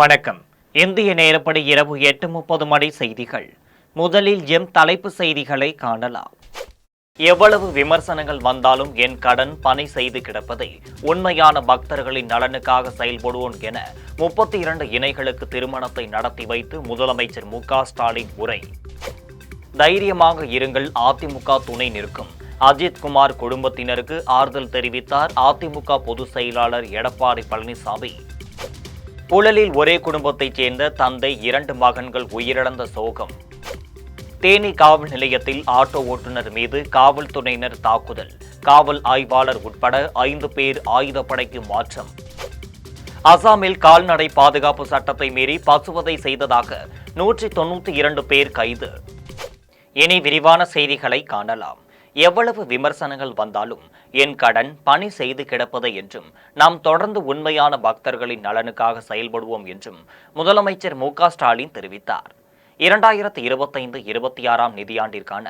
வணக்கம். இந்திய நேரப்படி இரவு 8:30 மணி செய்திகள். முதலில் தலைப்பு செய்திகளை காணலாம். எவ்வளவு விமர்சனங்கள் வந்தாலும் என் கடன் பணி செய்து கிடப்பதை உண்மையான பக்தர்களின் நலனுக்காக செயல்படுவோம் என 32 இணைகளுக்கு திருமணத்தை நடத்தி வைத்து முதலமைச்சர் மு.க.ஸ்டாலின் உரை. தைரியமாக இருங்கள், அதிமுக துணை நிற்கும். அஜித்குமார் குடும்பத்தினருக்கு ஆறுதல் தெரிவித்தார் அதிமுக பொதுச் செயலாளர் எடப்பாடி பழனிசாமி. புழலில் ஒரே குடும்பத்தைச் சேர்ந்த தந்தை 2 மகன்கள் உயிரிழந்த சோகம். தேனி காவல் நிலையத்தில் ஆட்டோ ஓட்டுநர் மீது காவல்துறையினர் தாக்குதல். காவல் ஆய்வாளர் உட்பட 5 பேர் ஆயுதப்படைக்கு மாற்றம். அசாமில் கால்நடை பாதுகாப்பு சட்டத்தை மீறி பசுவதை செய்ததாக 192 பேர் கைது. இனி விரிவான செய்திகளை காணலாம். எவ்வளவு விமர்சனங்கள் வந்தாலும் என் கடன் பணி செய்து கிடப்பது என்றும் நாம் தொடர்ந்து உண்மையான பக்தர்களின் நலனுக்காக செயல்படுவோம் என்றும் முதலமைச்சர் மு.க.ஸ்டாலின் தெரிவித்தார். 2025-26 நிதியாண்டிற்கான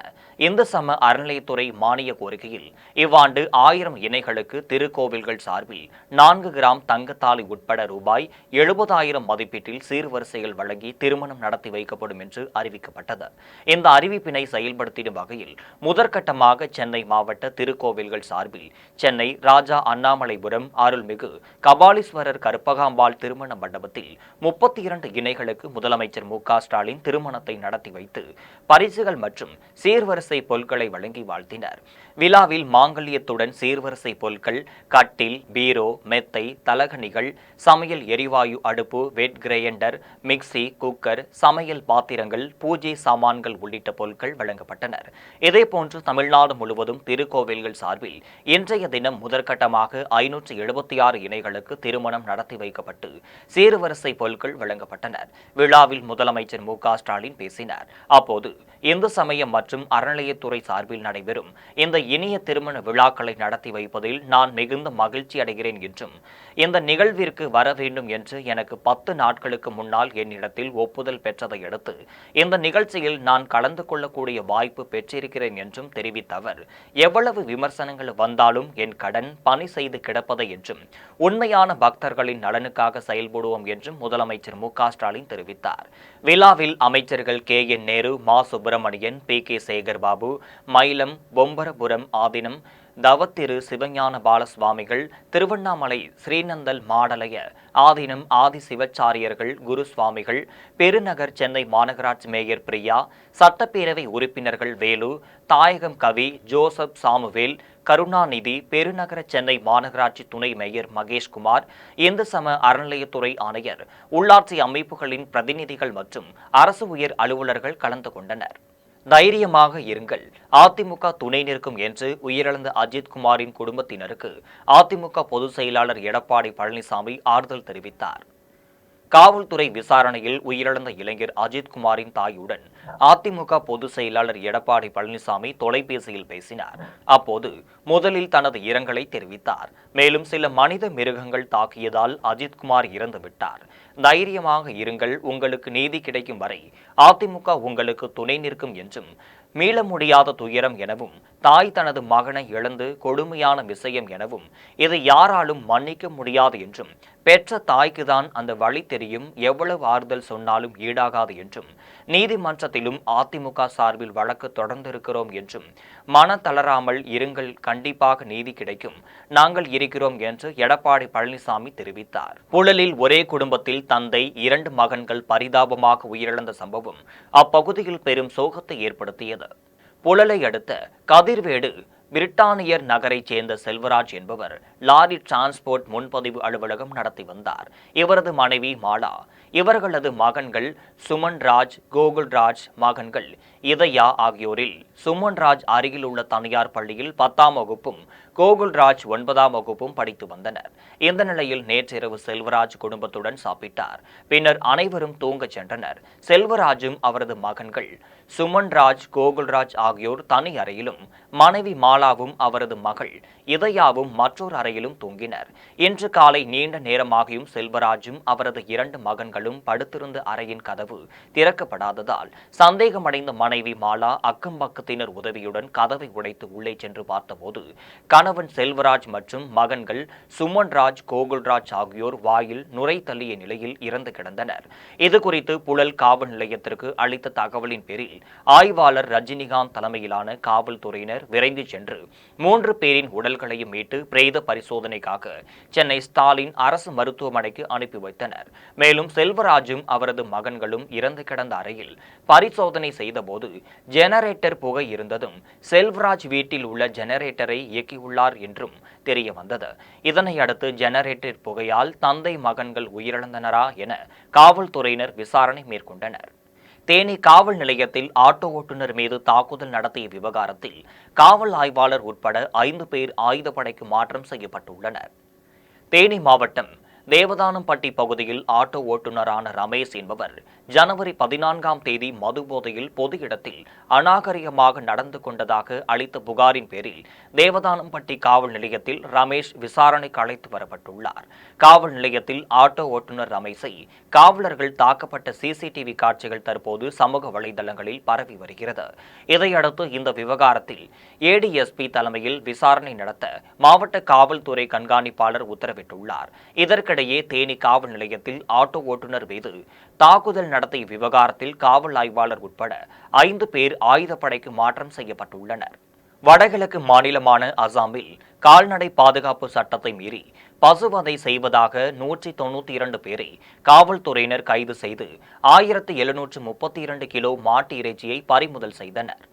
இந்து சம அறநிலையத்துறை மானிய கோரிக்கையில் இவ்வாண்டு 1000 இணைகளுக்கு திருக்கோவில்கள் சார்பில் 4 கிராம் தங்கத்தாலி உட்பட ரூபாய் 70,000 மதிப்பீட்டில் சீர்வரிசைகள் வழங்கி திருமணம் நடத்தி வைக்கப்படும் என்று அறிவிக்கப்பட்டது. இந்த அறிவிப்பினை செயல்படுத்திடும் வகையில் முதற்கட்டமாக சென்னை மாவட்ட திருக்கோவில்கள் சார்பில் சென்னை ராஜா அண்ணாமலைபுரம் அருள்மிகு கபாலீஸ்வரர் கற்பகாம்பாள் திருமண மண்டபத்தில் 32 இணைகளுக்கு முதலமைச்சர் மு.க.ஸ்டாலின் திருமணத்தை நடத்தி வைத்து பரிசுகள் மற்றும் சீர்வரிசை பொருட்களை வழங்கி வாழ்த்தினர். விழாவில் மாங்கல்யத்துடன் சீர்வரிசை பொருட்கள், கட்டில், பீரோ, மெத்தை, தலகணிகள், சமையல் எரிவாயு அடுப்பு, வெட் கிரைண்டர், மிக்சி, குக்கர், சமையல் பாத்திரங்கள், பூஜை சாமான்கள் உள்ளிட்ட பொருட்கள் வழங்கப்பட்டனர். இதேபோன்று தமிழ்நாடு முழுவதும் திருக்கோவில்கள் சார்பில் இன்றைய தினம் முதற்கட்டமாக 576 இணைகளுக்கு திருமணம் நடத்தி வைக்கப்பட்டு சீர்வரிசை பொருட்கள் வழங்கப்பட்டனர். விழாவில் முதலமைச்சர் மு.க.ஸ்டாலின் பேசினார். அப்போது இந்து சமயம் மற்றும் அறநிலையத்துறை சார்பில் நடைபெறும் இந்த இனிய திருமண விழாக்களை நடத்தி வைப்பதில் நான் மிகுந்த மகிழ்ச்சி அடைகிறேன் என்றும் இந்த நிகழ்விற்கு வர வேண்டும் என்று எனக்கு 10 நாட்களுக்கு முன்னால் என்னிடத்தில் ஒப்புதல் பெற்றதை அடுத்து இந்த நிகழ்ச்சியில் நான் கலந்து கொள்ளக்கூடிய வாய்ப்பு பெற்றிருக்கிறேன் என்றும் தெரிவித்த அவர், எவ்வளவு விமர்சனங்கள் வந்தாலும் என் கடன் பணி செய்து கிடப்பதை என்றும் உண்மையான பக்தர்களின் நலனுக்காக செயல்படுவோம் என்றும் முதலமைச்சர் மு.க.ஸ்டாலின் தெரிவித்தார். விழாவில் அமைச்சர்கள் கே.என். நேரு, மா. சுப்பிரமணியன், பி.கே. சேகர்பாபு, மயிலம், பொம்பரபுரம் ஆதீனம் தவத்திரு சிவஞான பாலசுவாமிகள், திருவண்ணாமலை ஸ்ரீநந்தல் மாடலய ஆதீனம் ஆதி சிவச்சாரியர்கள், குரு சுவாமிகள், பெருநகர் சென்னை மாநகராட்சி மேயர் பிரியா, சட்டப்பேரவை உறுப்பினர்கள் வேலு, தாயகம் கவி, ஜோசப் சாமுவேல், கருணாநிதி, பெருநகர சென்னை மாநகராட்சி துணை மேயர் மகேஷ்குமார், இந்து சம அறநிலையத்துறை ஆணையர், உள்ளாட்சி அமைப்புகளின் பிரதிநிதிகள் மற்றும் அரசு உயர் அலுவலர்கள் கலந்து கொண்டனர். தைரியமாக இருங்கள், அதிமுக துணை நிற்கும் என்று உயிரிழந்த அஜித்குமாரின் குடும்பத்தினருக்கு அதிமுக பொதுச் செயலாளர் எடப்பாடி பழனிசாமி ஆறுதல் தெரிவித்தார். காவல்துறை விசாரணையில் உயிரிழந்த இளைஞர் அஜித்குமாரின் தாயுடன் அதிமுக பொதுச் செயலாளர் எடப்பாடி பழனிசாமி தொலைபேசியில் பேசினார். அப்போது முதலில் தனது இரங்கலை தெரிவித்தார். மேலும் சில மனித மிருகங்கள் தாக்கியதால் அஜித்குமார் இறந்துவிட்டார். தைரியமாக இருங்கள், உங்களுக்கு நீதி கிடைக்கும் வரை அதிமுக உங்களுக்கு துணை நிற்கும் என்றும், மீள முடியாத துயரம் எனவும், தாய் தனது மகனை இழந்து கொடுமையான விஷயம் எனவும், இதை யாராலும் மன்னிக்க முடியாது என்றும், பெற்ற தாய்க்குதான் அந்த வழி தெரியும், எவ்வளவு ஆறுதல் சொன்னாலும் ஈடாகாது என்றும், நீதிமன்றத்திலும் அதிமுக சார்பில் வழக்கு தொடர்ந்திருக்கிறோம் என்றும், மன தளராமல் இருங்கள், கண்டிப்பாக நீதி கிடைக்கும், நாங்கள் இருக்கிறோம் என்று எடப்பாடி பழனிசாமி தெரிவித்தார். புழலில் ஒரே குடும்பத்தில் தந்தை 2 மகன்கள் பரிதாபமாக உயிரிழந்த சம்பவம் அப்பகுதியில் பெரும் சோகத்தை ஏற்படுத்தியது. புழலை அடுத்த கதிர்வேடு பிரிட்டானியர் நகரைச் சேர்ந்த செல்வராஜ் என்பவர் லாரி டிரான்ஸ்போர்ட் முன்பதிவு அலுவலகம் நடத்தி வந்தார். இவரது மனைவி மாலா, இவர்களது மகன்கள் சுமன்ராஜ், கோகுல்ராஜ், மகன்கள் இதயா ஆகியோரில் சுமன்ராஜ் அருகில் உள்ள தனியார் பள்ளியில் 10ஆம் வகுப்பும் கோகுல்ராஜ் 9ஆம் வகுப்பும் படித்து வந்தனர். இந்த நிலையில் நேற்றிரவு செல்வராஜ் குடும்பத்துடன் சாப்பிட்டார். பின்னர் அனைவரும் தூங்கச் சென்றனர். செல்வராஜும் அவரது மகன்கள் சுமன்ராஜ், கோகுல்ராஜ் ஆகியோர் தனி அறையிலும், மனைவி மாலாவும் அவரது மகள் இதயாவும் மற்றொரு அறையிலும் தூங்கினர். இன்று காலை நீண்ட நேரமாகியும் செல்வராஜும் அவரது 2 மகன்களும் படுத்திருந்த அறையின் கதவு திறக்கப்படாததால் சந்தேகமடைந்த மனைவி மாலா அக்கம் பக்கத்தினர் உதவியுடன் கதவை உடைத்து உள்ளே சென்று பார்த்தபோது கணவன் செல்வராஜ் மற்றும் மகன்கள் சுமன்ராஜ், கோகுல்ராஜ் ஆகியோர் வாயில் நுரை தள்ளிய நிலையில் இறந்து கிடந்தனர். இதுகுறித்து புழல் காவல் நிலையத்திற்கு அளித்த தகவலின் பேரில் ஆய்வாளர் ரஜினிகாந்த் தலைமையிலான காவல்துறையினர் விரைந்து சென்று 3 பேரின் உடல்களையும் மீட்டு பிரேத பரிசோதனைக்காக சென்னை ஸ்டாலின் அரசு மருத்துவமனைக்கு அனுப்பி வைத்தனர். மேலும் செல்வராஜும் அவரது மகன்களும் இறந்து கிடந்த அறையில் பரிசோதனை செய்தபோது ஜெனரேட்டர் புகை இருந்ததும் செல்வராஜ் வீட்டில் உள்ள ஜெனரேட்டரை இயக்கியுள்ளார் என்றும் தெரிய வந்தது. இதனை அடுத்து ஜெனரேட்டர் புகையால் தந்தை மகன்கள் உயிரிழந்தனரா என காவல்துறையினர் விசாரணை மேற்கொண்டனர். தேனி காவல் நிலையத்தில் ஆட்டோ ஓட்டுநர் மீது தாக்குதல் நடத்திய விவகாரத்தில் காவல் ஆய்வாளர் உட்பட 5 பேர் ஆயுதப்படைக்கு மாற்றம் செய்யப்பட்டுள்ளனர். தேனி மாவட்டம் தேவதானம்பட்டி பகுதியில் ஆட்டோ ஓட்டுநரான ரமேஷ் என்பவர் ஜனவரி 14ஆம் தேதி மது போதையில் பொது இடத்தில் அநாகரிகமாக நடந்து கொண்டதாக அளித்த புகாரின் பேரில் தேவதானம்பட்டி காவல் நிலையத்தில் ரமேஷ் விசாரணைக்கு அழைத்து வரப்பட்டுள்ளார். காவல் நிலையத்தில் ஆட்டோ ஓட்டுநர் ரமேஷை காவலர்கள் தாக்கப்பட்ட சிசிடிவி காட்சிகள் தற்போது சமூக வலைதளங்களில் பரவி வருகிறது. இதையடுத்து இந்த விவகாரத்தில் ஏடிஎஸ்பி தலைமையில் விசாரணை நடத்த மாவட்ட காவல்துறை கண்காணிப்பாளர் உத்தரவிட்டுள்ளார். இதற்கிடையே தேனி காவல் நிலையத்தில் ஆட்டோ ஓட்டுநர் மீது தாக்குதல் நடத்திய விவகாரத்தில் காவல் ஆய்வாளர் உட்பட 5 பேர் ஆயுதப்படைக்கு மாற்றம் செய்யப்பட்டுள்ளனர். வடகிழக்கு மாநிலமான அசாமில் கால்நடை பாதுகாப்பு சட்டத்தை மீறி பசுவதை செய்வதாக 192 பேரை காவல்துறையினர் கைது செய்து 1732 கிலோ மாட்டு இறைச்சியை பறிமுதல் செய்தனர்.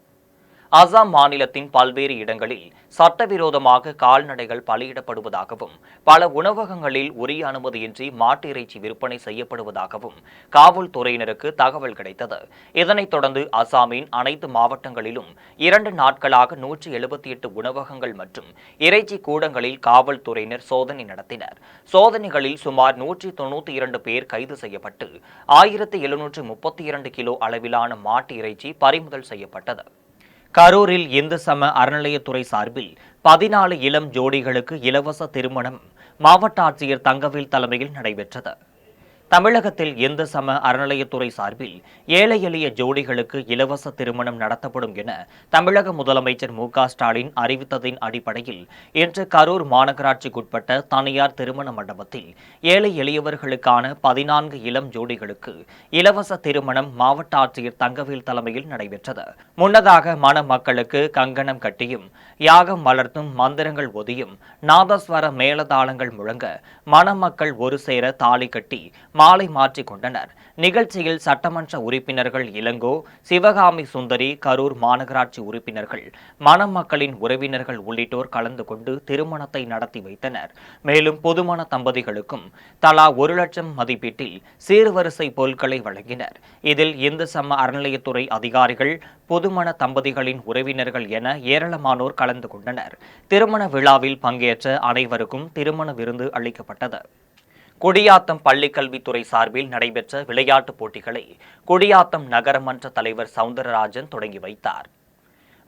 அசாம் மாநிலத்தின் பல்வேறு இடங்களில் சட்டவிரோதமாக கால்நடைகள் பலியிடப்படுவதாகவும் பல உணவகங்களில் உரிய அனுமதியின்றி மாட்டு இறைச்சி விற்பனை செய்யப்படுவதாகவும் காவல்துறையினருக்கு தகவல் கிடைத்தது. இதனைத் தொடர்ந்து அசாமின் அனைத்து மாவட்டங்களிலும் 2 நாட்களாக 178 உணவகங்கள் மற்றும் இறைச்சி கூடங்களில் காவல்துறையினர் சோதனை நடத்தினர். சோதனைகளில் சுமார் 192 பேர் கைது செய்யப்பட்டு 1732 கிலோ அளவிலான மாட்டு இறைச்சி பறிமுதல் செய்யப்பட்டது. கரூரில் இந்து சம அறநிலையத்துறை சார்பில் 14 இளம் ஜோடிகளுக்கு இலவச திருமணம் மாவட்ட ஆட்சியர் தங்கவேல் தலைமையில் நடைபெற்றது. தமிழகத்தில் இந்து சம அறநிலையத்துறை சார்பில் ஏழை எளிய ஜோடிகளுக்கு இலவச திருமணம் நடத்தப்படும் என தமிழக முதலமைச்சர் மு.க.ஸ்டாலின் அறிவித்ததின் அடிப்படையில் இன்று கரூர் மாநகராட்சிக்குட்பட்ட தனியார் திருமண மண்டபத்தில் ஏழை எளியவர்களுக்கான 14 இளம் ஜோடிகளுக்கு இலவச திருமணம் மாவட்ட ஆட்சியர் தங்கவேல் தலைமையில் நடைபெற்றது. முன்னதாக மணமக்களுக்கு கங்கணம் கட்டியும் யாகம் வளர்த்தும் மந்திரங்கள் ஒதியும் நாதஸ்வர மேளதாளங்கள் முழங்க மணமக்கள் ஒரு சேர தாலி கட்டி மாலை மாற்றிக் கொண்டனர். நிகழ்ச்சியில் சட்டமன்ற உறுப்பினர்கள் இளங்கோ, சிவகாமி சுந்தரி, கரூர் மாநகராட்சி உறுப்பினர்கள், மணமக்களின் உறவினர்கள் உள்ளிட்டோர் கலந்து கொண்டு திருமணத்தை நடத்தி வைத்தனர். மேலும் புதுமண தம்பதிகளுக்கும் தலா 1 லட்சம் மதிப்பீட்டில் சீர்வரிசை பொருட்களை வழங்கினர். இதில் இந்து சம அறநிலையத்துறை அதிகாரிகள், புதுமண தம்பதிகளின் உறவினர்கள் என ஏராளமானோர் கலந்து கொண்டனர். திருமண விழாவில் பங்கேற்ற அனைவருக்கும் திருமண விருந்து அளிக்கப்பட்டது. குடியாத்தம் பள்ளிக்கல்வித்துறை சார்பில் நடைபெற்ற விளையாட்டுப் போட்டிகளை குடியாத்தம் நகரமன்ற தலைவர் சவுந்தரராஜன் தொடங்கி வைத்தார்.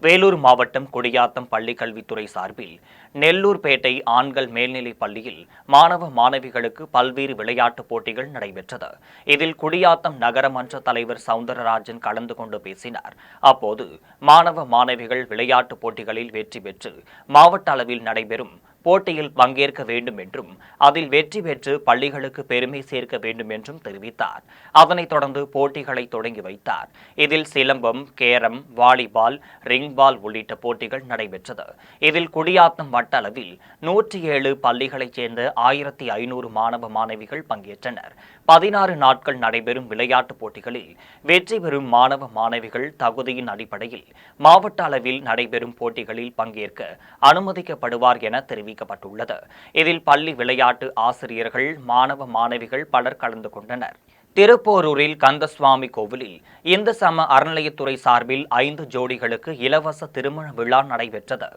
வேலூர் மாவட்டம் குடியாத்தம் பள்ளிக்கல்வித்துறை சார்பில் நெல்லூர்பேட்டை ஆண்கள் மேல்நிலைப் பள்ளியில் மாணவ மாணவிகளுக்கு பல்வேறு விளையாட்டுப் போட்டிகள் நடைபெற்றது. இதில் குடியாத்தம் நகரமன்ற தலைவர் சவுந்தரராஜன் கலந்து கொண்டு பேசினார். அப்போது மாணவ மாணவிகள் விளையாட்டுப் போட்டிகளில் வெற்றி பெற்று மாவட்ட அளவில் நடைபெறும் போட்டியில் பங்கேற்க வேண்டும் என்றும் அதில் வெற்றி பெற்று பள்ளிகளுக்கு பெருமை சேர்க்க வேண்டும் என்றும் தெரிவித்தார். அதனைத் தொடர்ந்து போட்டிகளை தொடங்கி வைத்தார். இதில் silambam, carrom, volleyball, ring ball உள்ளிட்ட போட்டிகள் நடைபெற்றது. இதில் குடியாத்தம் வட்ட அளவில் 107 பள்ளிகளைச் சேர்ந்த 1500 மாணவ மாணவிகள் பங்கேற்றனர். 16 நாட்கள் நடைபெறும் விளையாட்டுப் போட்டிகளில் வெற்றி பெறும் மாணவ மாணவிகள் தகுதியின் அடிப்படையில் மாவட்ட அளவில் நடைபெறும் போட்டிகளில் பங்கேற்க அனுமதிக்கப்படுவார் என தெரிவிக்கப்பட்டுள்ளது. இதில் பள்ளி விளையாட்டு ஆசிரியர்கள், மாணவ மாணவிகள் பலர் கலந்து கொண்டனர். திருப்போரூரில் கந்தசுவாமி கோவிலில் இந்து சம அறநிலையத்துறை சார்பில் 5 ஜோடிகளுக்கு இலவச திருமண விழா நடைபெற்றது.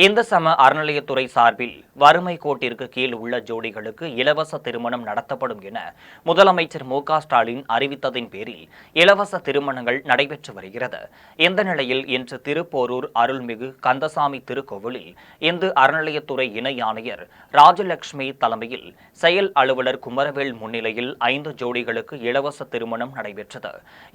இந்து சம அறநிலையத்துறை சார்பில் வறுமை கோட்டிற்கு கீழ் உள்ள ஜோடிகளுக்கு இலவச திருமணம் நடத்தப்படும் என முதலமைச்சர் மு.க.ஸ்டாலின் அறிவித்ததின் பேரில் இலவச திருமணங்கள் நடைபெற்று வருகிறது. இந்த நிலையில் இன்று திருப்போரூர் அருள்மிகு கந்தசாமி திருக்கோவிலில் இந்து அறநிலையத்துறை இணை ஆணையர் ராஜலட்சுமி தலைமையில் செயல் அலுவலர் குமரவேல் முன்னிலையில் 5 ஜோடிகளுக்கு இலவச திருமணம் நடைபெற்றது.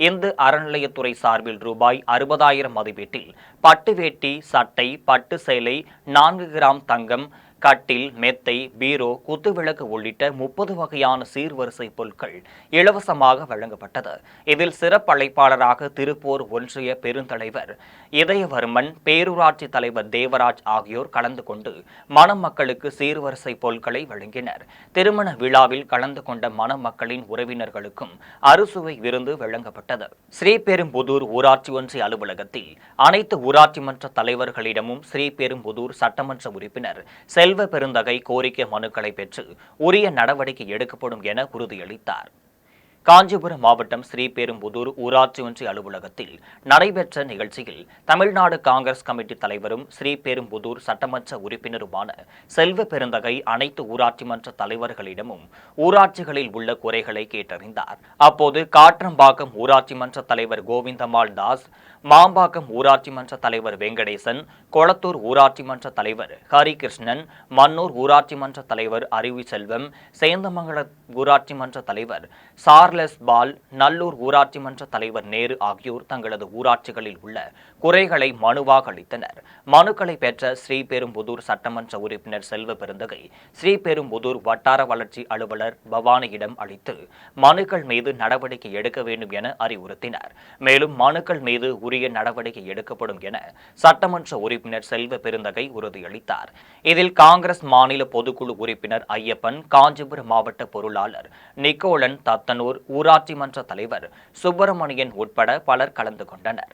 இந்து அறநிலையத்துறை சார்பில் ரூபாய் 60,000 மதிப்பீட்டில் பட்டு வேட்டி, சட்டை, பட்டு சேலை, 4 கிராம் தங்கம், கட்டில், மெத்தை, பீரோ, குத்துவிளக்கு உள்ளிட்ட 30 வகையான சீர்வரிசை பொருட்கள் இலவசமாக வழங்கப்பட்டது. இதில் சிறப்பு அழைப்பாளராக திருப்பூர் ஒன்றிய பெருந்தலைவர் இதயவர்மன், பேரூராட்சி தலைவர் தேவராஜ் ஆகியோர் கலந்து கொண்டு மணமக்களுக்கு சீர்வரிசை பொருட்களை வழங்கினர். திருமண விழாவில் கலந்து கொண்ட மணமக்களின் உறவினர்களுக்கும் அறுசுவை விருந்து வழங்கப்பட்டது. ஸ்ரீபெரும்புதூர் ஊராட்சி ஒன்றிய அலுவலகத்தில் அனைத்து ஊராட்சி மன்ற தலைவர்களிடமும் ஸ்ரீபெரும்புதூர் சட்டமன்ற உறுப்பினர் செல்வ பெருந்தகை கோரிக்கை மனுக்களை பெற்று உரிய நடவடிக்கை எடுக்கப்படும் என உறுதியளித்தார். காஞ்சிபுரம் மாவட்டம் ஸ்ரீபெரும்புதூர் ஊராட்சி ஒன்றிய அலுவலகத்தில் நடைபெற்ற நிகழ்ச்சியில் தமிழ்நாடு காங்கிரஸ் கமிட்டி தலைவரும் ஸ்ரீபெரும்புதூர் சட்டமன்ற உறுப்பினருமான செல்வ பெருந்தகை அனைத்து ஊராட்சி மன்ற தலைவர்களிடமும் ஊராட்சிகளில் உள்ள குறைகளை கேட்டறிந்தார். அப்போது காற்றம்பாக்கம் ஊராட்சி மன்ற தலைவர் கோவிந்தம்மாள் தாஸ், மாம்பாக்கம் ஊராட்சி மன்ற தலைவர் வெங்கடேசன், கொளத்தூர் ஊராட்சி மன்ற தலைவர் ஹரிகிருஷ்ணன், மன்னூர் ஊராட்சி மன்ற தலைவர் அறிவுச்செல்வம், சேந்தமங்கலம் ஊராட்சி மன்ற தலைவர் சார்லஸ் பால், நல்லூர் ஊராட்சி மன்ற தலைவர் நேரு ஆகியோர் தங்களது ஊராட்சிகளில் உள்ள குறைகளை மனுவாக அளித்தனர். மனுக்களை பெற்ற ஸ்ரீபெரும்புதூர் சட்டமன்ற உறுப்பினர் செல்வ பெருந்தகை ஸ்ரீபெரும்புதூர் வட்டார வளர்ச்சி அலுவலர் பவானியிடம் அளித்து மனுக்கள் மீது நடவடிக்கை எடுக்க வேண்டும் என அறிவுறுத்தினர். மேலும் மனுக்கள் மீது உரிய நடவடிக்கை எடுக்கப்படும் என சட்டமன்ற உறுப்பினர் செல்வ பெருந்தகை உறுதியளித்தார். இதில் காங்கிரஸ் மாநில பொதுக்குழு உறுப்பினர் ஐயப்பன், காஞ்சிபுரம் மாவட்ட பொருளாளர் நிக்கோலன், தத்தனூர் ஊராட்சி மன்ற தலைவர் சுப்பிரமணியன் உட்பட பலர் கலந்து கொண்டனர்.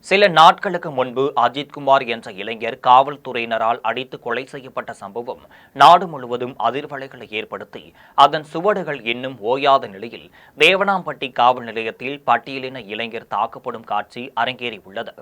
சில நாட்களுக்கு முன்பு அஜித்குமார் என்ற இளைஞர் காவல்துறையினரால் அடித்து கொலை செய்யப்பட்ட சம்பவம் நாடு முழுவதும் அதிர்வலைகளை ஏற்படுத்தி அதன் சுவடுகள் இன்னும் ஓயாத நிலையில் தேவனாம்பட்டி காவல் நிலையத்தில் பட்டியலின இளைஞர் தாக்கப்படும் காட்சி அரங்கேறியுள்ளது.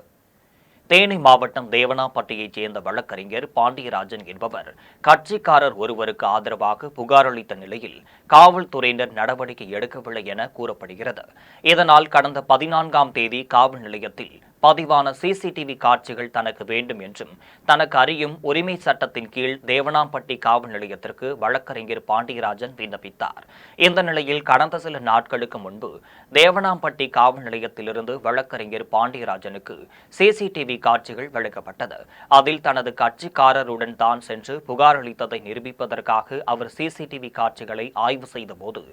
தேனி மாவட்டம் தேவனாம்பட்டியைச் சேர்ந்த வழக்கறிஞர் பாண்டியராஜன் என்பவர் கட்சிக்காரர் ஒருவருக்கு ஆதரவாக புகார் அளித்த நிலையில் காவல்துறையினர் நடவடிக்கை எடுக்கவில்லை என கூறப்படுகிறது. இதனால் கடந்த 14ஆம் தேதி காவல் நிலையத்தில் பதிவான சிசிடிவி காட்சிகள் தனக்கு வேண்டும் என்றும் தனக்கு அறியும் உரிமை சட்டத்தின் கீழ் தேவனாம்பட்டி காவல் நிலையத்திற்கு வழக்கறிஞர் பாண்டியராஜன் விண்ணப்பித்தார். இந்த நிலையில் கடந்த சில நாட்களுக்கு முன்பு தேவனாம்பட்டி காவல் நிலையத்திலிருந்து வழக்கறிஞர் பாண்டியராஜனுக்கு சிசிடிவி காட்சிகள் வழங்கப்பட்டது. அதில் தனது கட்சிக்காரருடன் தான் சென்று புகார் அளித்ததை நிரூபிப்பதற்காக அவர் சிசிடிவி காட்சிகளை ஆய்வு செய்தபோது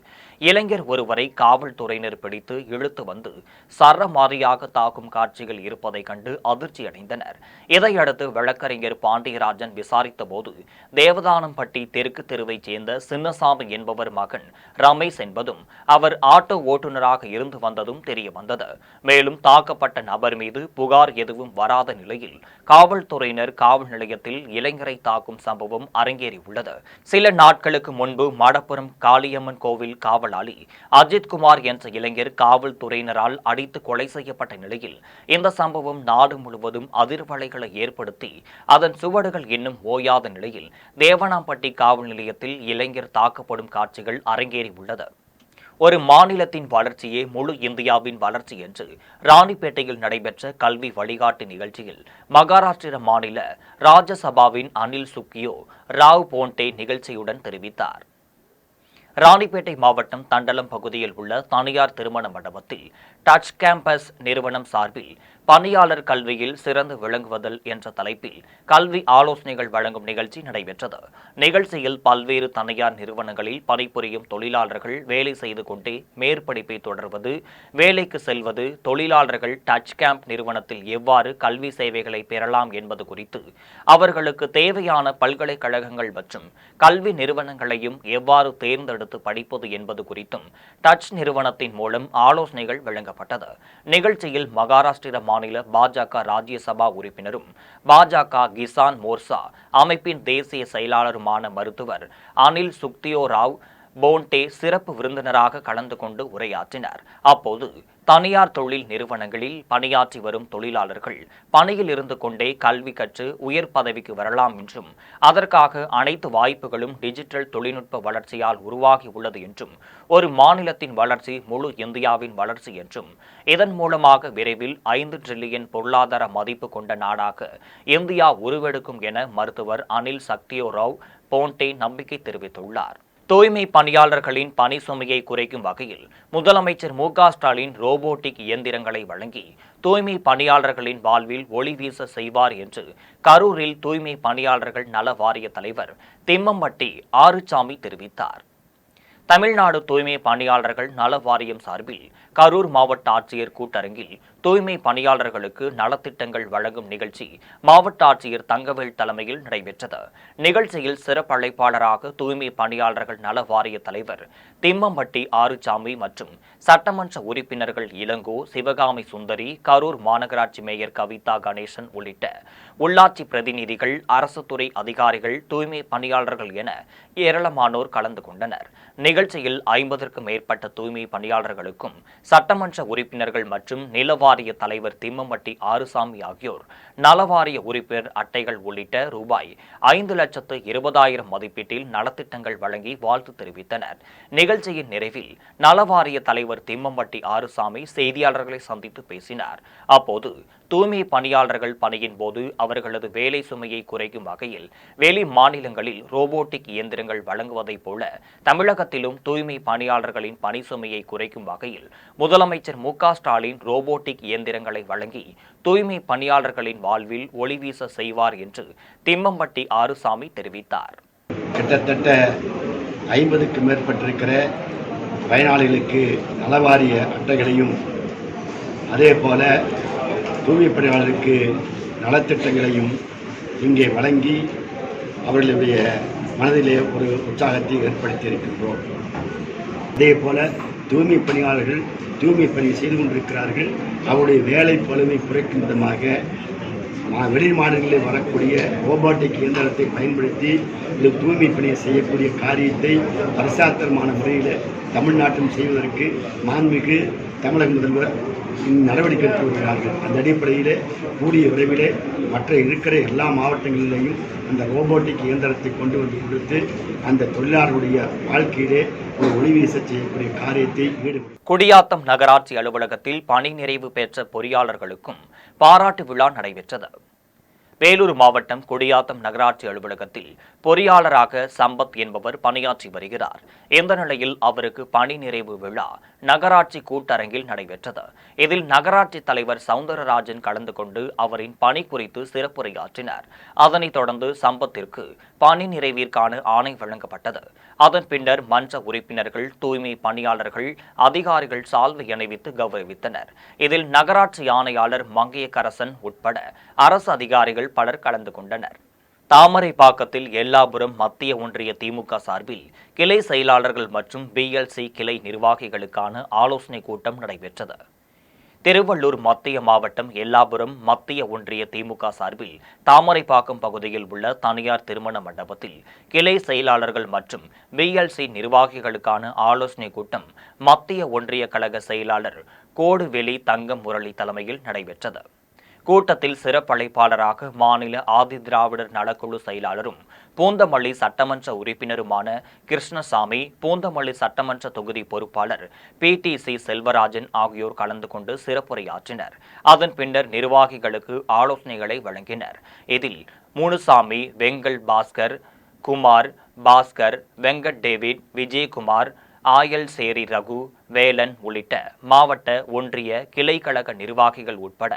இளைஞர் ஒருவரை காவல்துறையினர் பிடித்து இழுத்து வந்து சரமாரியாக தாக்கும் காட்சிகள் இருப்பதை கண்டு அதிர்ச்சி அடைந்தனர். இதையடுத்து வழக்கறிஞர் பாண்டியராஜன் விசாரித்த போது தேவதானம்பட்டி தெற்கு தெருவைச் சேர்ந்த சின்னசாமி என்பவர் மகன் ரமேஷ் என்பதும் அவர் ஆட்டோ ஓட்டுநராக இருந்து வந்ததும் தெரிய வந்தது. மேலும் தாக்கப்பட்ட நபர் மீது புகார் எதுவும் வராத நிலையில் காவல்துறையினர் காவல் நிலையத்தில் இளைஞரை தாக்கும் சம்பவம் அரங்கேறியுள்ளது. சில நாட்களுக்கு முன்பு மடப்புரம் காளியம்மன் கோவில் காவலாளி அஜித்குமார் என்ற இளைஞர் காவல்துறையினரால் அடித்து கொலை செய்யப்பட்ட நிலையில் இந்த சம்பவம் நாடு முழுவதும் அதிர்வலைகளை ஏற்படுத்தி அதன் சுவடுகள் இன்னும் ஓயாத நிலையில் தேவனாம்பட்டி காவல் நிலையத்தில் இளைஞர் தாக்கப்படும் காட்சிகள் அரங்கேறியுள்ளது. ஒரு மாநிலத்தின் வளர்ச்சியே முழு இந்தியாவின் வளர்ச்சி என்று ராணிப்பேட்டையில் நடைபெற்ற கல்வி வழிகாட்டு நிகழ்ச்சியில் மகாராஷ்டிர மாநில ராஜ்யசபாவின் அனில் சுக்கியோ ராவ் போண்டே நிகழ்ச்சியுடன் தெரிவித்தார். ராணிப்பேட்டை மாவட்டம் தண்டலம் பகுதியில் உள்ள தனியார் திருமண மண்டபத்தில் டச் கேம்பஸ் நிறுவனம் சார்பில் பணியாளர் கல்வியில் சிறந்து விளங்குவதல் என்ற தலைப்பில் கல்வி ஆலோசனைகள் வழங்கும் நிகழ்ச்சி நடைபெற்றது. நிகழ்ச்சியில் பல்வேறு தனியார் நிறுவனங்களில் பணிபுரியும் தொழிலாளர்கள் வேலை செய்து கொண்டே மேற்படிப்பை தொடர்வது, வேலைக்கு செல்வது, தொழிலாளர்கள் டச் கேம்ப் நிறுவனத்தில் எவ்வாறு கல்வி சேவைகளை பெறலாம் என்பது குறித்து, அவர்களுக்கு தேவையான பல்கலைக்கழகங்கள் மற்றும் கல்வி நிறுவனங்களையும் எவ்வாறு தேர்ந்தெடுத்து படிப்பது என்பது குறித்தும் டச் நிறுவனத்தின் மூலம் ஆலோசனைகள் வழங்கப்பட்டது. நிகழ்ச்சியில் மகாராஷ்டிர மாநில பாஜக ராஜ்யசபா உறுப்பினரும் பாஜக கிசான் மோர்ச்சா அமைப்பின் தேசிய செயலாளருமான மருத்துவர் அனில் சுக்தியோ ராவ், போன்டே சிறப்பு விருந்தினராக கலந்து கொண்டு உரையாற்றினார். அப்போது தனியார் தொழில் நிறுவனங்களில் பணியாற்றி வரும் தொழிலாளர்கள் பணியில் இருந்து கொண்டே கல்வி கற்று உயர் பதவிக்கு வரலாம் என்றும் அதற்காக அனைத்து வாய்ப்புகளும் டிஜிட்டல் தொழில்நுட்ப வளர்ச்சியால் உருவாகி உள்ளது என்றும் ஒரு மாநிலத்தின் வளர்ச்சி முழு இந்தியாவின் வளர்ச்சி என்றும் இதன் மூலமாக விரைவில் 5 டிரில்லியன் பொருளாதார மதிப்பு கொண்ட நாடாக இந்தியா உருவெடுக்கும் என மருத்துவர் அனில் சக்தியோ ராவ் போன்டே நம்பிக்கை தெரிவித்துள்ளார். தூய்மை பணியாளர்களின் பணி சுமையை குறைக்கும் வகையில் முதலமைச்சர் மு.க.ஸ்டாலின் ரோபோட்டிக் இயந்திரங்களை வழங்கி தூய்மை பணியாளர்களின் வாழ்வில் ஒளி வீச செய்வார் என்று கரூரில் தூய்மை பணியாளர்கள் நல வாரிய தலைவர் திம்மம்பட்டி ஆறுசாமி தெரிவித்தார். தமிழ்நாடு தூய்மை பணியாளர்கள் நல வாரியம் சார்பில் கரூர் மாவட்ட ஆட்சியர் கூட்டரங்கில் தூய்மை பணியாளர்களுக்கு நலத்திட்டங்கள் வழங்கும் நிகழ்ச்சி மாவட்ட ஆட்சியர் தங்கவேல் தலைமையில் நடைபெற்றது. நிகழ்ச்சியில் சிறப்பு அழைப்பாளராக தூய்மை பணியாளர்கள் நல வாரிய தலைவர் திம்மம்பட்டி ஆறுசாமி மற்றும் சட்டமன்ற உறுப்பினர்கள் இளங்கோ, சிவகாமி சுந்தரி, கரூர் மாநகராட்சி மேயர் கவிதா கணேசன் உள்ளிட்ட உள்ளாட்சி பிரதிநிதிகள், அரசு துறை அதிகாரிகள், தூய்மை பணியாளர்கள் என ஏராளமானோர் கலந்து கொண்டனர். நிகழ்ச்சியில் 50க்கும் மேற்பட்ட தூய்மை பணியாளர்களுக்கும் சட்டமன்ற உறுப்பினர்கள் மற்றும் நிலவாரிய தலைவர் திம்மம்பட்டி ஆறுசாமி ஆகியோர் நலவாரிய உறுப்பினர் அட்டைகள் உள்ளிட்ட ரூபாய் 5,20,000 மதிப்பீட்டில் நலத்திட்டங்கள் வழங்கி வாழ்த்து தெரிவித்தனர். நிகழ்ச்சியின் நிறைவில் நலவாரிய தலைவர் திம்மம்பட்டி ஆறுசாமி செய்தியாளர்களை சந்தித்து பேசினார். அப்போது தூய்மை பணியாளர்கள் பணியின் போது அவர்களது வேலை சுமையை குறைக்கும் வகையில் வெளி மாநிலங்களில் ரோபோட்டிக் இயந்திரங்கள் வழங்குவதைப் போல தமிழகத்திலும் தூய்மை பணியாளர்களின் பணி சுமையை குறைக்கும் வகையில் முதலமைச்சர் மு.க.ஸ்டாலின் ரோபோட்டிக் இயந்திரங்களை வழங்கி தூய்மை பணியாளர்களின் வாழ்வில் ஒளி வீச செய்வார் என்று திம்மம்பட்டி ஆறுசாமி தெரிவித்தார். கிட்டத்தட்ட 50க்கும் மேற்பட்டிருக்கிற பயனாளிகளுக்கு நலவாரிய அட்டைகளையும் அதே போல தூய்மை பணியாளருக்கு நலத்திட்டங்களையும் இங்கே வழங்கி அவர்களுடைய மனதிலே ஒரு உற்சாகத்தை ஏற்படுத்தி இருக்கின்றோம். அதே போல தூய்மை பணியாளர்கள் தூய்மை பணி செய்து கொண்டிருக்கிறார்கள். அவருடைய வேலை பளுவை குறைக்கும் விதமாக வெளி மாநிலங்களில் வரக்கூடிய ரோபோட்டிக் இயந்திரத்தை பயன்படுத்தி இந்த தூய்மை பணியை செய்யக்கூடிய காரியத்தை பரிசாத்திரமான முறையில் தமிழ்நாட்டில் செய்வதற்கு மாண்புமிகு தமிழக முதல்வர் நடவடிக்கை எடுத்து வருகிறார்கள். அந்த அடிப்படையில் கூடிய விரைவிலே மற்ற இருக்கிற எல்லா மாவட்டங்களிலேயும் அந்த ரோபோட்டிக் இயந்திரத்தை கொண்டு வந்து கொடுத்து அந்த தொழிலாளர்களுடைய வாழ்க்கையிலே ஒரு ஒளி வீச செய்யக்கூடிய காரியத்தை ஈடுபடும். குடியாத்தம் நகராட்சி அலுவலகத்தில் பணி நிறைவு பெற்ற பொறியாளர்களுக்கும் பாராட்டு விழா நடைபெற்றது. வேலூர் மாவட்டம் குடியாத்தம் நகராட்சி அலுவலகத்தில் பொறியாளராக சம்பத் என்பவர் பணியாற்றி வருகிறார். இந்த நிலையில் அவருக்கு பணி நிறைவு விழா நகராட்சி கூட்டரங்கில் நடைபெற்றது. இதில் நகராட்சி தலைவர் சவுந்தரராஜன் கலந்து கொண்டு அவரின் பணி குறித்து சிறப்புரையாற்றினார். அதனைத் தொடர்ந்து சம்பத்திற்கு பணி நிறைவிற்கான ஆணை வழங்கப்பட்டது. அதன் பின்னர் மன்ற உறுப்பினர்கள், தூய்மை பணியாளர்கள், அதிகாரிகள் சால்வை அணிவித்து கௌரவித்தனர். இதில் நகராட்சி ஆணையாளர் மங்கையக்கரசன் உட்பட அரசு அதிகாரிகள் பலர் கலந்து கொண்டனர். தாமரைப்பாக்கத்தில் எல்லாபுரம் மத்திய ஒன்றிய திமுக சார்பில் கிளை செயலாளர்கள் மற்றும் பிஎல்சி கிளை நிர்வாகிகளுக்கான ஆலோசனை கூட்டம் நடைபெற்றது. திருவள்ளூர் மத்திய மாவட்டம் எல்லாபுரம் மத்திய ஒன்றிய திமுக சார்பில் தாமரைப்பாக்கம் பகுதியில் உள்ள தனியார் திருமண மண்டபத்தில் கிளை செயலாளர்கள் மற்றும் பிஎல்சி நிர்வாகிகளுக்கான ஆலோசனை கூட்டம் மத்திய ஒன்றிய கழக செயலாளர் கோடுவெளி தங்கம் முரளி தலைமையில் நடைபெற்றது. கூட்டத்தில் சிறப்பழைப்பாளராக மாநில ஆதிதிராவிடர் நலக்குழு செயலாளரும் பூந்தமல்லி சட்டமன்ற உறுப்பினருமான கிருஷ்ணசாமி, பூந்தமல்லி சட்டமன்ற தொகுதி பொறுப்பாளர் PTC செல்வராஜன் ஆகியோர் கலந்து கொண்டு சிறப்புரையாற்றினர். அதன் பின்னர் நிர்வாகிகளுக்கு ஆலோசனைகளை வழங்கினர். இதில் முனுசாமி, வெங்கல் பாஸ்கர், குமார், பாஸ்கர், வெங்கட் டேவிட், விஜயகுமார், ஆயல் சேரி ரகு, வேலன் உள்ளிட்ட மாவட்ட ஒன்றிய கிளைக்கழக நிர்வாகிகள் உட்பட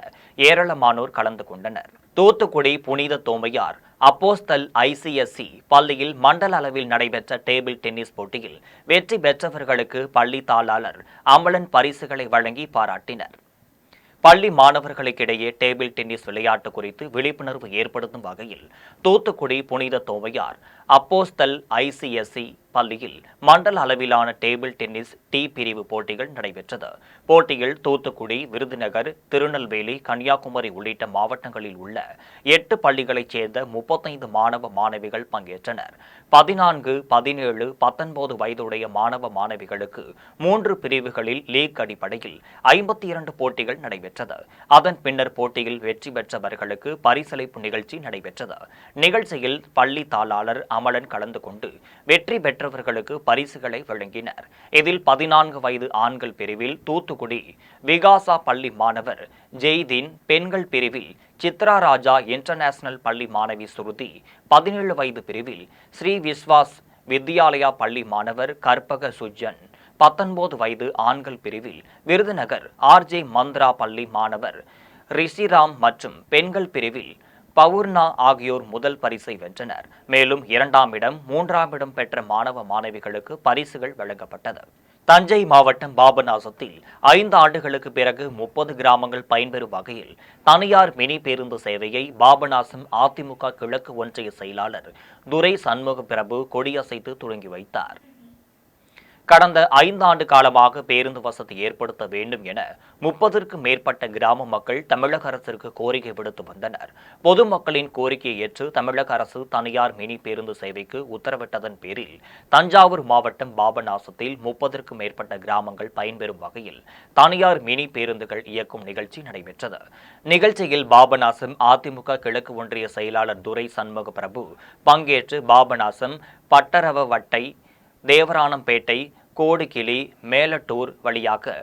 ஏராளமானோர் கலந்து கொண்டனர். தூத்துக்குடி புனித தோமையார் அப்போஸ்தல் ICSE பள்ளியில் மண்டல அளவில் நடைபெற்ற டேபிள் டென்னிஸ் போட்டியில் வெற்றி பெற்றவர்களுக்கு பள்ளி தாளாளர் அமலன் பரிசுகளை வழங்கி பாராட்டினர். பள்ளி மாணவர்களுக்கிடையே டேபிள் டென்னிஸ் விளையாட்டு குறித்து விழிப்புணர்வு ஏற்படுத்தும் வகையில் தூத்துக்குடி புனித தோமையார் அப்போஸ்தல் ICSE பள்ளியில் மண்டல அளவிலான டேபிள் டென்னிஸ் டி பிரிவு போட்டிகள் நடைபெற்றது. போட்டியில் தூத்துக்குடி, விருதுநகர், திருநெல்வேலி, கன்னியாகுமரி உள்ளிட்ட மாவட்டங்களில் உள்ள 8 பள்ளிகளைச் சேர்ந்த 35 மாணவ மாணவிகள் பங்கேற்றனர். 14, 17, 19 வயதுடைய மாணவ மாணவிகளுக்கு 3 பிரிவுகளில் லீக் அடிப்படையில் 52 போட்டிகள் நடைபெற்றது. அதன் பின்னர் போட்டியில் வெற்றி பெற்றவர்களுக்கு பரிசளிப்பு நிகழ்ச்சி நடைபெற்றது. நிகழ்ச்சியில் பள்ளி தாளாளர் அமலன் கலந்து கொண்டு வெற்றி பெற்றவர்களுக்கு பரிசுகளை வழங்கினர். இதில் 14 வயது ஆண்கள் பிரிவில் தூத்துக்குடி விகாசா பள்ளி மாணவர் ஜெய்தீன், பெண்கள் பிரிவில் சித்ரா ராஜா இன்டர்நேஷனல் பள்ளி மாணவி சுருதி, 17 வயது பிரிவில் ஸ்ரீ விஸ்வாஸ் வித்யாலயா பள்ளி மாணவர் கற்பக சுஜன், 19 வயது ஆண்கள் பிரிவில் விருதுநகர் ஆர்ஜே மந்த்ரா பள்ளி மாணவர் ரிஷிராம் மற்றும் பெண்கள் பிரிவில் பவுர்ணா ஆகியோர் முதல் பரிசை வென்றனர். மேலும் 2ஆம் இடம், 3ஆம் இடம் பெற்ற மாணவ மாணவிகளுக்கு பரிசுகள் வழங்கப்பட்டது. தஞ்சை மாவட்டம் பாபநாசத்தில் 5 ஆண்டுகளுக்கு பிறகு 30 கிராமங்கள் பயன்பெறும் வகையில் தனியார் மினி பேருந்து சேவையை பாபநாசம் அதிமுக கிழக்கு ஒன்றிய செயலாளர் துரை சண்முக பிரபு கொடியசைத்து தொடங்கி வைத்தார். கடந்த 5 ஆண்டு காலமாக பேருந்து வசதி ஏற்படுத்த வேண்டும் என 30க்கும் மேற்பட்ட கிராம மக்கள் தமிழக அரசிற்கு கோரிக்கை விடுத்து வந்தனர். பொதுமக்களின் கோரிக்கையை ஏற்று தமிழக அரசு தனியார் மினி பேருந்து சேவைக்கு உத்தரவிட்டதன் பேரில் தஞ்சாவூர் மாவட்டம் பாபநாசத்தில் 30க்கும் மேற்பட்ட கிராமங்கள் பயன்பெறும் வகையில் தனியார் மினி பேருந்துகள் இயக்கும் நிகழ்ச்சி நடைபெற்றது. நிகழ்ச்சியில் பாபநாசம் அதிமுக கிழக்கு ஒன்றிய செயலாளர் துரை சண்முக பிரபு பங்கேற்று பாபநாசம், பட்டரவவட்டை, தேவரானம்பேட்டை, கோடிகிளி, மேலட்டூர் வழியாக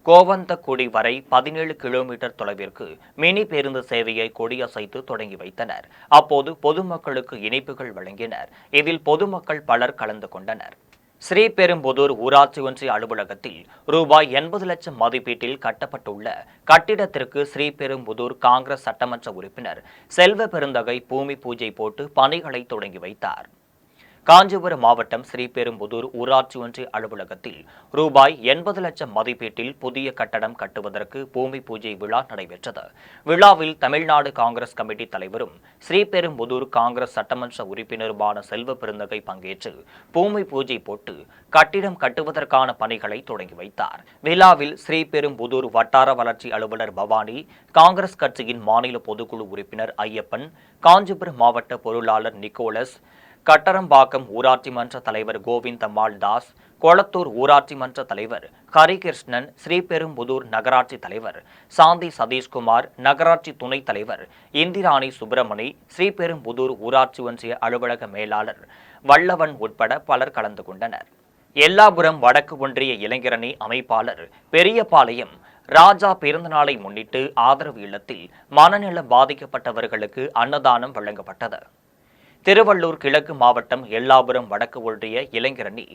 கோவந்தக்குடி வரை 17 கிலோமீட்டர் தொலைவிற்கு மினி பேருந்து சேவையை கொடியசைத்து தொடங்கி வைத்தனர். அப்போது பொதுமக்களுக்கு இனிப்புகள் வழங்கினர். இதில் பொதுமக்கள் பலர் கலந்து கொண்டனர். ஸ்ரீபெரும்புதூர் ஊராட்சி ஒன்றிய அலுவலகத்தில் ரூபாய் 80 லட்சம் மதிப்பீட்டில் கட்டப்பட்டுள்ள கட்டிடத்திற்கு ஸ்ரீபெரும்புதூர் காங்கிரஸ் சட்டமன்ற உறுப்பினர் செல்வ பெருந்தகை பூமி பூஜை போட்டு பணிகளை தொடங்கி வைத்தார். காஞ்சிபுரம் மாவட்டம் ஸ்ரீபெரும்புதூர் ஊராட்சி ஒன்றிய அலுவலகத்தில் ரூபாய் 80 லட்சம் மதிப்பீட்டில் புதிய கட்டடம் கட்டுவதற்கு பூமி பூஜை விழா நடைபெற்றது. விழாவில் தமிழ்நாடு காங்கிரஸ் கமிட்டி தலைவரும் ஸ்ரீபெரும்புதூர் காங்கிரஸ் சட்டமன்ற உறுப்பினருமான செல்வ பெருந்தகை பங்கேற்று பூமி பூஜை போட்டு கட்டிடம் கட்டுவதற்கான பணிகளை தொடங்கி வைத்தார். விழாவில் ஸ்ரீபெரும்புதூர் வட்டார வளர்ச்சி அலுவலர் பவானி, காங்கிரஸ் கட்சியின் மாநில பொதுக்குழு உறுப்பினர் ஐயப்பன், காஞ்சிபுரம் மாவட்ட பொருளாளர் நிக்கோலஸ், கட்டரம்பாக்கம் ஊராட்சி மன்ற தலைவர் கோவிந்தம்மாள் தாஸ், கொளத்தூர் ஊராட்சி மன்ற தலைவர் ஹரிகிருஷ்ணன், ஸ்ரீபெரும்புதூர் நகராட்சி தலைவர் சாந்தி சதீஷ்குமார், நகராட்சி துணைத் தலைவர் இந்திராணி சுப்பிரமணி, ஸ்ரீபெரும்புதூர் ஊராட்சி ஒன்றிய அலுவலக மேலாளர் வல்லவன் உட்பட பலர் கலந்து கொண்டனர். எல்லாபுரம் வடக்கு ஒன்றிய இளைஞரணி அமைப்பாளர் பெரியபாளையம் ராஜா பிறந்தநாளை முன்னிட்டு ஆதரவு இல்லத்தில் மனநலம் பாதிக்கப்பட்டவர்களுக்கு அன்னதானம் வழங்கப்பட்டது. திருவள்ளூர் கிழக்கு மாவட்டம் எல்லாபுரம் வடக்கு ஒன்றிய இளைஞரணி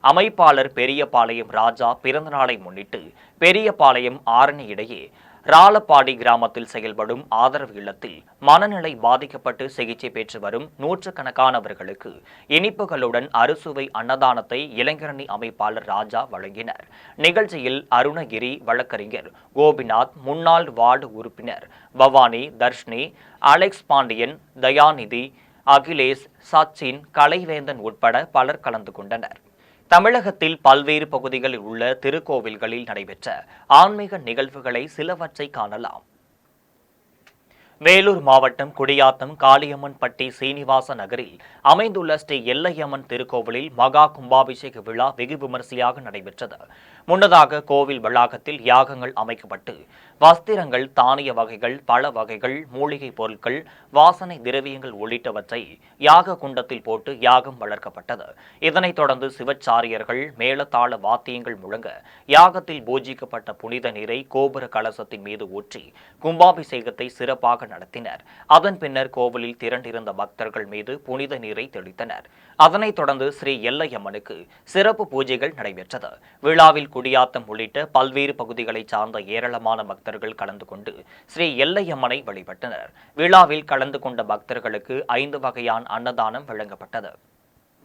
அமைப்பாளர் பெரியபாளையம் ராஜா பிறந்தநாளை முன்னிட்டு பெரியபாளையம் ஆரணி இடையே ராலப்பாடி கிராமத்தில் செயல்படும் ஆதரவு இல்லத்தில் மனநிலை பாதிக்கப்பட்டு சிகிச்சை பெற்று வரும் நூற்றுக்கணக்கானவர்களுக்கு இனிப்புகளுடன் அறுசுவை அன்னதானத்தை இளைஞரணி அமைப்பாளர் ராஜா வழங்கினர். நிகழ்ச்சியில் அருணகிரி வழக்கறிஞர் கோபிநாத், முன்னாள் வார்டு உறுப்பினர் பவானி, தர்ஷினி, அலெக்ஸ் பாண்டியன், தயாநிதி, அகிலேஷ், சச்சின், கலைவேந்தன் உட்பட பலர் கலந்து கொண்டனர். தமிழகத்தில் பல்வேறு பகுதிகளில் உள்ள திருக்கோவில்களில் நடைபெற்ற ஆன்மீக நிகழ்வுகளை சிலவற்றை காணலாம். வேலூர் மாவட்டம் குடியாத்தம் காளியம்மன்பட்டி சீனிவாச நகரில் அமைந்துள்ள ஸ்ரீ எல்லையம்மன் திருக்கோவிலில் மகா கும்பாபிஷேக விழா வெகு விமரிசையாக நடைபெற்றது. முன்னதாக கோவில் வளாகத்தில் யாகங்கள் அமைக்கப்பட்டு வஸ்திரங்கள், தானிய வகைகள், பழ வகைகள், மூலிகை பொருட்கள், வாசனை திரவியங்கள் உள்ளிட்டவற்றை யாக குண்டத்தில் போட்டு யாகம் வளர்க்கப்பட்டது. இதனைத் தொடர்ந்து சிவச்சாரியர்கள் மேளதாள வாத்தியங்கள் முழங்க யாகத்தில் பூஜிக்கப்பட்ட புனித நீரை கோபுர கலசத்தின் மீது ஊற்றி கும்பாபிஷேகத்தை சிறப்பாக நடத்தினர். அதன் பின்னர் கோவிலில் திரண்டிருந்த பக்தர்கள் மீது புனித நீரை தெளித்தனர். அதனைத் தொடர்ந்து ஸ்ரீ எல்லையம்மனுக்கு சிறப்பு பூஜைகள் நடைபெற்றது. விழாவில் குடியாத்தம் உள்ளிட்ட பல்வேறு பகுதிகளைச் சார்ந்த ஏராளமான பக்தர்கள் கலந்து கொண்டு ஸ்ரீ எல்லையம்மனை வழிபட்டனர். விழாவில் கலந்து கொண்ட பக்தர்களுக்கு 5 வகையான அன்னதானம் வழங்கப்பட்டது.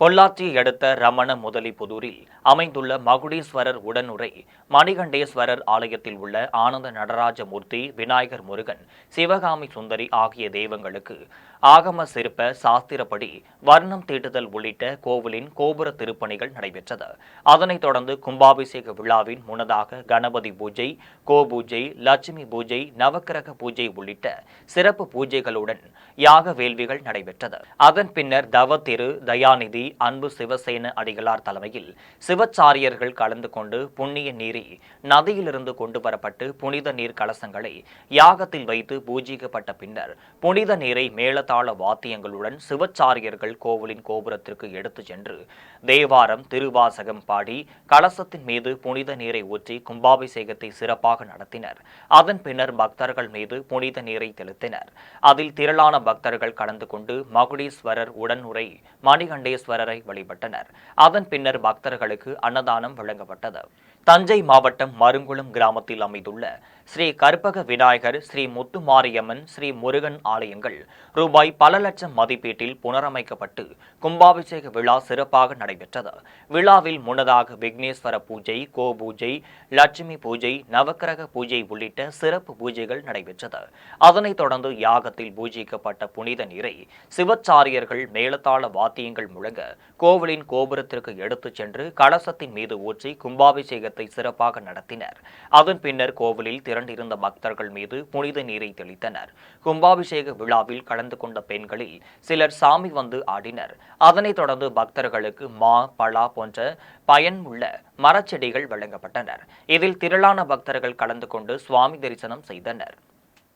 பொள்ளாச்சியை அடுத்த ரமண முதலிபுதூரில் அமைந்துள்ள மகுடீஸ்வரர் உடனுறை மணிகண்டேஸ்வரர் ஆலயத்தில் உள்ள ஆனந்த நடராஜ மூர்த்தி, விநாயகர், முருகன், சிவகாமி சுந்தரி ஆகிய தெய்வங்களுக்கு ஆகம சிற்ப சாஸ்திரப்படி வர்ணம் தீட்டுதல் உள்ளிட்ட கோவிலின் கோபுர திருப்பணிகள் நடைபெற்றது. அதனைத் தொடர்ந்து கும்பாபிஷேக விழாவின் முன்னதாக கணபதி பூஜை, கோபூஜை, லட்சுமி பூஜை, நவக்கிரக பூஜை உள்ளிட்ட சிறப்பு பூஜைகளுடன் யாக வேள்விகள் நடைபெற்றது. அதன் பின்னர் தவத்திரு தயாநிதி அன்பு சிவசேன அடிகளார் தலைமையில் சிவச்சாரியர்கள் கலந்து கொண்டு புண்ணிய நீரை நதியிலிருந்து கொண்டு வரப்பட்டு புனித நீர் கலசங்களை யாகத்தில் வைத்து பூஜிக்கப்பட்ட பின்னர் புனித நீரை மேளதாள வாத்தியங்களுடன் சிவச்சாரியர்கள் கோவிலின் கோபுரத்திற்கு எடுத்துச் சென்று தேவாரம், திருவாசகம் பாடி கலசத்தின் மீது புனித நீரை ஊற்றி கும்பாபிஷேகத்தை சிறப்பாக நடத்தினர். அதன் பின்னர் பக்தர்கள் மீது புனித நீரை தெளித்தனர். அதில் திரளான பக்தர்கள் கலந்து கொண்டு மகுடீஸ்வரர் உடனுறை மணிகண்டேஸ்வரரை வழிபட்டனர். அதன் பின்னர் பக்தர்களுக்கு அன்னதானம் வழங்கப்பட்டது. தஞ்சை மாவட்டம் மருங்குளம் கிராமத்தில் அமைந்துள்ள ஸ்ரீ கற்பக விநாயகர், ஸ்ரீ முத்துமாரியம்மன், ஸ்ரீ முருகன் ஆலயங்கள் ரூபாய் பல லட்சம் மதிப்பீட்டில் புனரமைக்கப்பட்டு கும்பாபிஷேக விழா சிறப்பாக நடைபெற்றது. விழாவில் முன்னதாக விக்னேஸ்வர பூஜை, கோபூஜை, லட்சுமி பூஜை, நவக்கிரக பூஜை உள்ளிட்ட சிறப்பு பூஜைகள் நடைபெற்றது. அதனைத் தொடர்ந்து யாகத்தில் பூஜிக்கப்பட்ட புனித நீரை சிவச்சாரியர்கள் மேளதாள வாத்தியங்கள் முழங்க கோவிலின் கோபுரத்திற்கு எடுத்துச் சென்று கலசத்தின் மீது ஊற்றி கும்பாபிஷேகத்தை சிறப்பாக நடத்தினர். அதன் பின்னர் கோவிலில் திரண்டிருந்த பக்தர்கள் மீது புனித நீரை தெளித்தனர். கும்பாபிஷேக விழாவில் கலந்து கொண்ட பெண்களில் சிலர் சாமி வந்து ஆடினர். அதனைத் தொடர்ந்து பக்தர்களுக்கு மா, பலா போன்ற பயனுள்ள மரச்செடிகள் வழங்கப்பட்டனர். இதில் திரளான பக்தர்கள் கலந்து கொண்டு சுவாமி தரிசனம் செய்தனர்.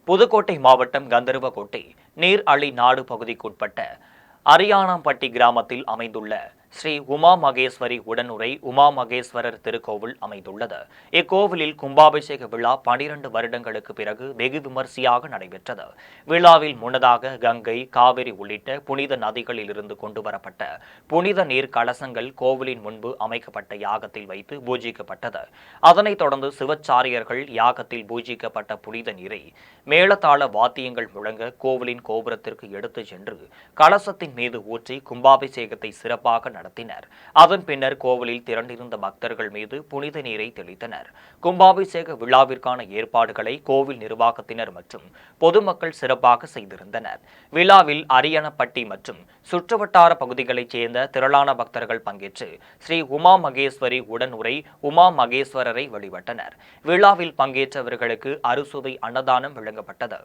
புதுக்கோட்டை மாவட்டம் கந்தர்வகோட்டை நீர் அழி நாடு பகுதிக்குட்பட்ட அரியானாம்பட்டி கிராமத்தில் அமைந்துள்ள ஸ்ரீ உமா மகேஸ்வரி உடனுறை உமா மகேஸ்வரர் திருக்கோவில் அமைந்துள்ளது. இக்கோவிலில் கும்பாபிஷேக விழா 12 வருடங்களுக்கு பிறகு வெகு விமர்சையாக நடைபெற்றது. விழாவில் முன்னதாக கங்கை, காவிரி உள்ளிட்ட புனித நதிகளில் இருந்து கொண்டுவரப்பட்ட புனித நீர் கலசங்கள் கோவிலின் முன்பு அமைக்கப்பட்ட யாகத்தில் வைத்து பூஜிக்கப்பட்டது. அதனைத் தொடர்ந்து சிவச்சாரியர்கள் யாகத்தில் பூஜிக்கப்பட்ட புனித நீரை மேளதாள வாத்தியங்கள் முழங்க கோவிலின் கோபுரத்திற்கு எடுத்துச் சென்று கலசத்தின் மீது ஊற்றி கும்பாபிஷேகத்தை சிறப்பாக நடத்தினர். அதன் பின்னர் கோவிலில் திரண்டிருந்த பக்தர்கள் மீது புனித நீரை தெளித்தனர். கும்பாபிஷேக விழாவிற்கான ஏற்பாடுகளை கோவில் நிர்வாகத்தினர் மற்றும் பொதுமக்கள் சிறப்பாக செய்திருந்தனர். விழாவில் அரியணப்பட்டி மற்றும் சுற்றுவட்டார பகுதிகளைச் சேர்ந்த திரளான பக்தர்கள் பங்கேற்று ஸ்ரீ உமா மகேஸ்வரி உடனுறை உமா மகேஸ்வரரை வழிபட்டனர். விழாவில் பங்கேற்றவர்களுக்கு அறுசுவை அன்னதானம் வழங்கப்பட்டது.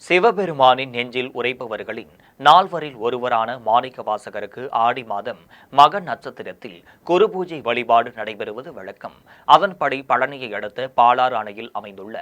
சிவபெருமானின் நெஞ்சில் உரைப்பவர்களின் நால்வரில் ஒருவரான மாணிக்கவாசகருக்கு ஆடி மாதம் மக நட்சத்திரத்தில் குருபூஜை வழிபாடு நடைபெறுவது வழக்கம். அதன்படி பழனியை அடுத்த பாலாறு அணையில் அமைந்துள்ள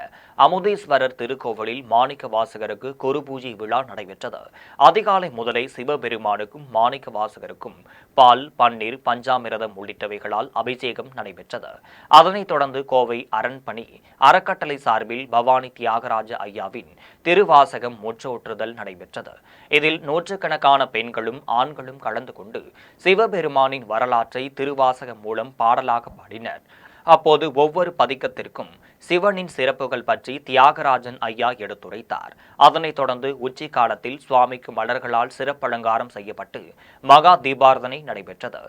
அமுதேஸ்வரர் திருக்கோவிலில் மாணிக்கவாசகருக்கு குருபூஜை விழா நடைபெற்றது. அதிகாலை முதலே சிவபெருமானுக்கும் மாணிக்கவாசகருக்கும் பால், பன்னீர், பஞ்சாமிரதம் உள்ளிட்டவைகளால் அபிஷேகம் நடைபெற்றது. அதனைத் தொடர்ந்து கோவை அரண்பணி அறக்கட்டளை சார்பில் பவானி தியாகராஜ ஐயாவின் திருவாசகம் முற்றோற்றுதல் நடைபெற்றது. இதில் நூற்றுக்கணக்கான பெண்களும் ஆண்களும் கலந்து கொண்டு சிவபெருமானின் வரலாற்றை திருவாசகம் மூலம் பாடலாக பாடினர். அப்போது ஒவ்வொரு பதிக்கத்திற்கும் சிவனின் சிறப்புகள் பற்றி தியாகராஜன் ஐயா எடுத்துரைத்தார். அதனைத் தொடர்ந்து உச்சி காலத்தில் சுவாமிக்கு மலர்களால் சிறப்பலங்காரம் செய்யப்பட்டு மகா தீபாராதனை நடைபெற்றது.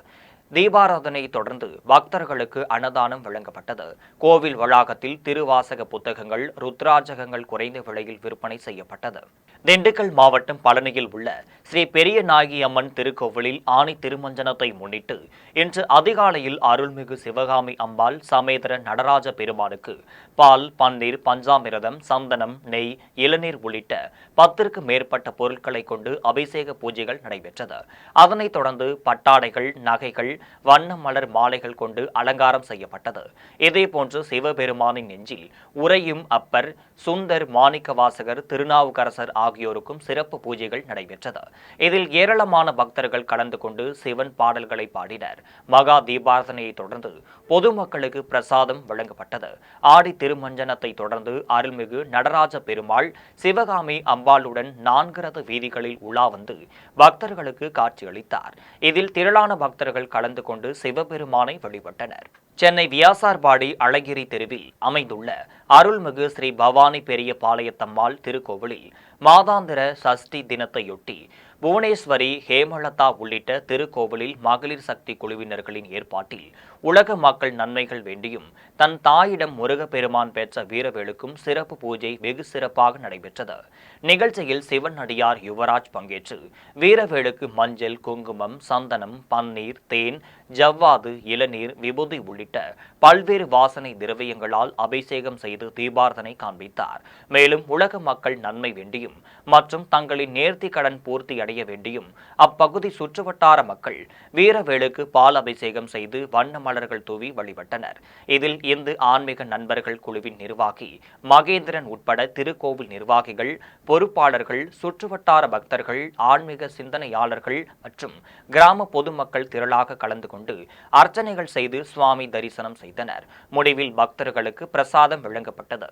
தீபாராதனை தொடர்ந்து பக்தர்களுக்கு அன்னதானம் வழங்கப்பட்டது. கோவில் வளாகத்தில் திருவாசக புத்தகங்கள், ருத்ராஜகங்கள் குறைந்த விலையில் விற்பனை செய்யப்பட்டது. திண்டுக்கல் மாவட்டம் பழனியில் உள்ள ஸ்ரீ பெரிய நாயகி அம்மன் திருக்கோவிலில் ஆணி திருமஞ்சனத்தை முன்னிட்டு இன்று அதிகாலையில் அருள்மிகு சிவகாமி அம்பாள் சமேதர நடராஜ பெருமானுக்கு பால், பன்னீர், பஞ்சாமிரதம், சந்தனம், நெய், இளநீர் உள்ளிட்ட 10க்கும் மேற்பட்ட பொருட்களை கொண்டு அபிஷேக பூஜைகள் நடைபெற்றது. அதனைத் தொடர்ந்து பட்டாடைகள், நகைகள், வண்ண மலர் மாலைகள் கொண்டு அலங்காரம் செய்யப்பட்டது. இதேபோன்று சிவபெருமானின் நெஞ்சில் உறையும் அப்பர், சுந்தர், மாணிக்கவாசகர், திருநாவுக்கரசர் ஆகியோருக்கும் சிறப்பு பூஜைகள் நடைபெற்றது. இதில் ஏராளமான பக்தர்கள் கலந்து கொண்டு சிவன் பாடல்களை பாடினர். மகா தீபாராதனையை தொடர்ந்து பொதுமக்களுக்கு பிரசாதம் வழங்கப்பட்டது. ஆடி திருமஞ்சனத்தை தொடர்ந்து அருள்மிகு நடராஜ பெருமாள் சிவகாமி அம்பாளுடன் 4 ரத வீதிகளில் உலா வந்து பக்தர்களுக்கு காட்சியளித்தார். இதில் திரளான பக்தர்கள் கலந்து கொண்டு சிவபெருமானை வழிபட்டனர். சென்னை வியாசார்பாடி அழகிரி தெருவில் அமைந்துள்ள அருள்மிகு ஸ்ரீ பவானி பெரிய பாளையத்தம்மாள் திருக்கோவிலில் மாதாந்திர சஷ்டி தினத்தையொட்டி புவனேஸ்வரி, ஹேமலதா உள்ளிட்ட திருக்கோவிலில் மகளிர் சக்தி குழுவினர்களின் ஏற்பாட்டில் உலக மக்கள் நன்மைகள் வேண்டியும் தன் தாயிடம் முருகப்பெருமான் பெற்ற வீரவேலுக்கும் சிறப்பு பூஜை வெகு சிறப்பாக நடைபெற்றது. நிகழ்ச்சியில் சிவன் அடியார் யுவராஜ் பங்கேற்று வீரவேலுக்கு மஞ்சள், குங்குமம், சந்தனம், பன்னீர், தேன், ஜவ்வாது, இளநீர், விபூதி உள்ளிட்ட பல்வேறு வாசனை திரவியங்களால் அபிஷேகம் செய்து தீபார்த்தனை காண்பித்தார். மேலும் உலக மக்கள் நன்மை வேண்டியும் மற்றும் தங்களின் நேர்த்தி கடன் பூர்த்தி அடைய வேண்டியும் அப்பகுதி சுற்றுவட்டார மக்கள் வீரவேலுக்கு பால் அபிஷேகம் செய்து வண்ண மலர்கள் தூவி வழிபட்டனர். இதில் இந்து ஆன்மீக நண்பர்கள் குழுவின் நிர்வாகி மகேந்திரன் உட்பட திருக்கோவில் நிர்வாகிகள், பொறுப்பாளர்கள், சுற்றுவட்டார பக்தர்கள், ஆன்மீக சிந்தனையாளர்கள் மற்றும் கிராம பொதுமக்கள் திரளாக கலந்து கொண்டு அர்ச்சனைகள் செய்து சுவாமி தரிசனம் செய்தனர். முடிவில் பக்தர்களுக்கு பிரசாதம் வழங்கப்பட்டது.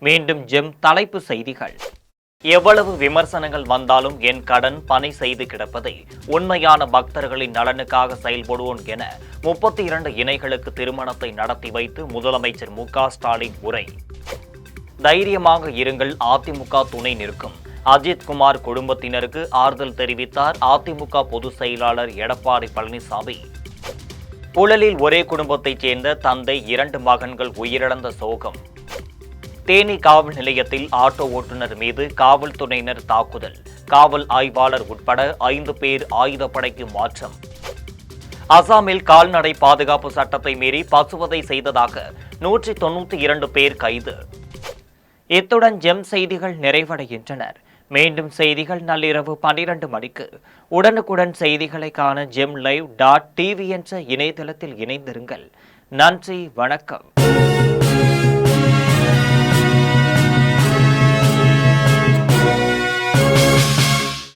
மீண்டும் ஜெம் தலைப்பு செய்திகள். எவ்வளவு விமர்சனங்கள் வந்தாலும் என் கடன் பணி செய்து கிடப்பதை உண்மையான பக்தர்களின் நலனுக்காக செயல்படுவோம் என 32 இணைகளுக்கு திருமணத்தை நடத்தி வைத்து முதலமைச்சர் மு.க.ஸ்டாலின் உரை. தைரியமாக இருங்கள், அதிமுக துணை நிற்கும். அஜித்குமார் குடும்பத்தினருக்கு ஆறுதல் தெரிவித்தார் அதிமுக பொதுச் செயலாளர் எடப்பாடி பழனிசாமி. புழலில் ஒரே குடும்பத்தைச் சேர்ந்த தந்தை 2 மகன்கள் உயிரிழந்த சோகம். தேனி காவல் நிலையத்தில் ஆட்டோ ஓட்டுநர் மீது காவல்துறையினர் தாக்குதல். காவல் ஆய்வாளர் உட்பட 5 பேர் ஆயுதப்படைக்கு மாற்றம். அசாமில் கால்நடை பாதுகாப்பு சட்டத்தை மீறி பசுவதை செய்ததாக 192 பேர் கைது. இத்துடன் ஜெம் செய்திகள் நிறைவடைகின்றன. மீண்டும் செய்திகள் நள்ளிரவு 12 மணிக்கு. உடனுக்குடன் செய்திகளை காண GemLive.tv என்ற இணையதளத்தில் இணைந்திருங்கள். நன்றி, வணக்கம்.